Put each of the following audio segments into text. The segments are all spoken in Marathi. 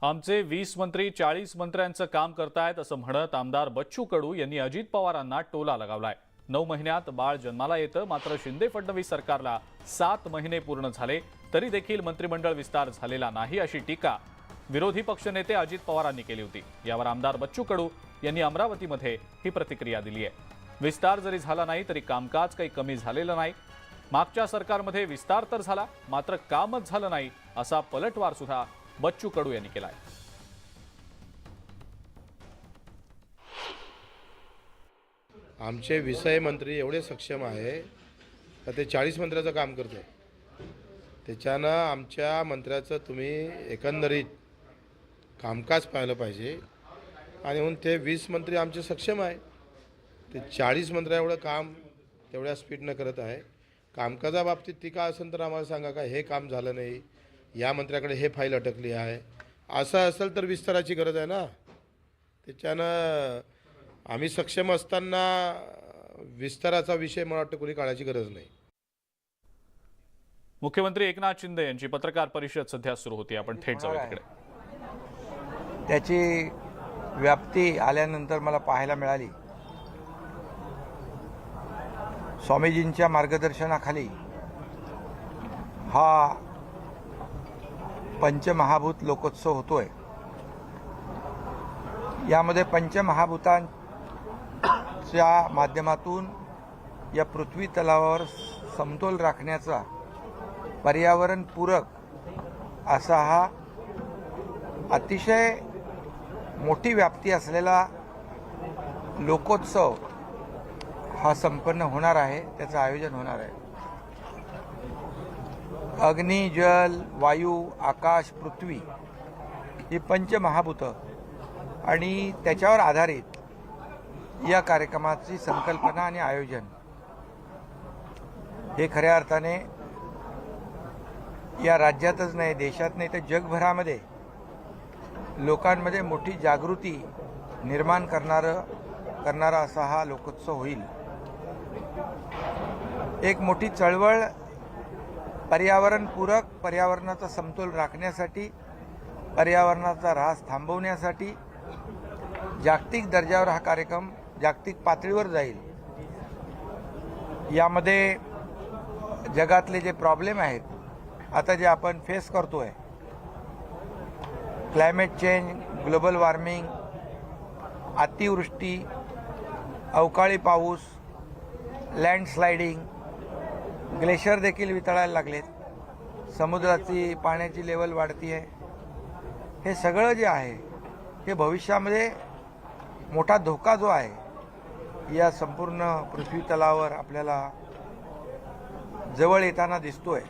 आमचे 20 मंत्री 40 मंत्र्यांचं काम करतायत असं म्हणत आमदार बच्चू कडू यांनी अजित पवारांना टोला लगावलाय। 9 महिन्यात बाळ जन्माला येतं, मात्र शिंदे फडणवीस सरकारला 7 महिने पूर्ण झाले तरी देखील मंत्रिमंडळ विस्तार झालेला नाही अशी टीका विरोधी पक्षनेते अजित पवारांनी केली होती। यावर आमदार बच्चू कडू यांनी अमरावतीमध्ये ही प्रतिक्रिया दिली आहे। विस्तार जरी झाला नाही तरी कामकाज काही कमी झालेलं नाही। मागच्या सरकारमध्ये विस्तार तर झाला, मात्र कामच झालं नाही असा पलटवार सुद्धा बच्चू कडू यांनी केलाय। आमचे विषय मंत्री एवढे सक्षम आहे तर ते 40 मंत्र्याचं काम करते। त्याच्यानं आमच्या मंत्र्याचं तुम्ही एकंदरीत कामकाज पाहिलं पाहिजे आणि म्हणून ते 20 मंत्री आमचे सक्षम आहे, ते 40 मंत्र्या एवढं काम तेवढ्या स्पीडनं करत आहे। कामकाजाबाबतीत टीका असेल तर आम्हाला सांगा, का हे काम झालं नाही, या मंत्र्याकडे हे फाईल अटकली आहे, असं असेल तर विस्ताराची गरज आहे ना। त्याच्यानं आम्ही सक्षम असताना विस्ताराचा विषय मला वाटतं कोणी काढायची गरज नाही। मुख्यमंत्री एकनाथ शिंदे यांची पत्रकार परिषद सध्या सुरू होती, आपण थेट जाऊया तिकडे। त्याची व्याप्ती आल्यानंतर मला पाहायला मिळाली। स्वामीजींच्या मार्गदर्शनाखाली हा पंचमहाभूत लोकोत्सव होतोय। यामध्ये पंचमहाभूतांच्या माध्यमातून या पृथ्वी तलावावर समतोल राखण्याचा पर्यावरणपूरक असा हा अतिशय मोठी व्याप्ती असलेला लोकोत्सव हा संपन्न होणार आहे, त्याचं आयोजन होणार आहे। अग्नी, जल, वायू, आकाश, पृथ्वी ही पंचमहाभूतं आणि त्याच्यावर आधारित या कार्यक्रमाची संकल्पना आणि आयोजन हे खऱ्या अर्थाने या राज्यातच नाही, देशात नाही तर जगभरामध्ये लोकांमध्ये मोठी जागृती निर्माण करणारा असा हा लोकोत्सव होईल। एक मोठी चळवळ पर्यावरणपूरक, पर्यावरणाचा समतोल राखण्यासाठी, पर्यावरणाचा ऱ्हास थांबवण्यासाठी जागतिक दर्जावर हा कार्यक्रम जागतिक पातळीवर जाईल। यामध्ये जगातले जे प्रॉब्लेम आहेत, आता जे आपण फेस करतोय, क्लायमेट चेंज, ग्लोबल वॉर्मिंग, अतिवृष्टी, अवकाळी पाऊस, लँडस्लायडिंग, ग्लेशियर देखील वितळायला लागलेत, समुद्राची पाण्याची लेवल वाढती आहे। हे सगळं जे आहे हे भविष्यामध्ये मोठा धोका जो आहे या संपूर्ण पृथ्वी तलावर आपल्याला जवळ येताना दिसतोय।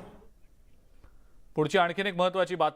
पुढची आणखीन एक महत्त्वाची बातमी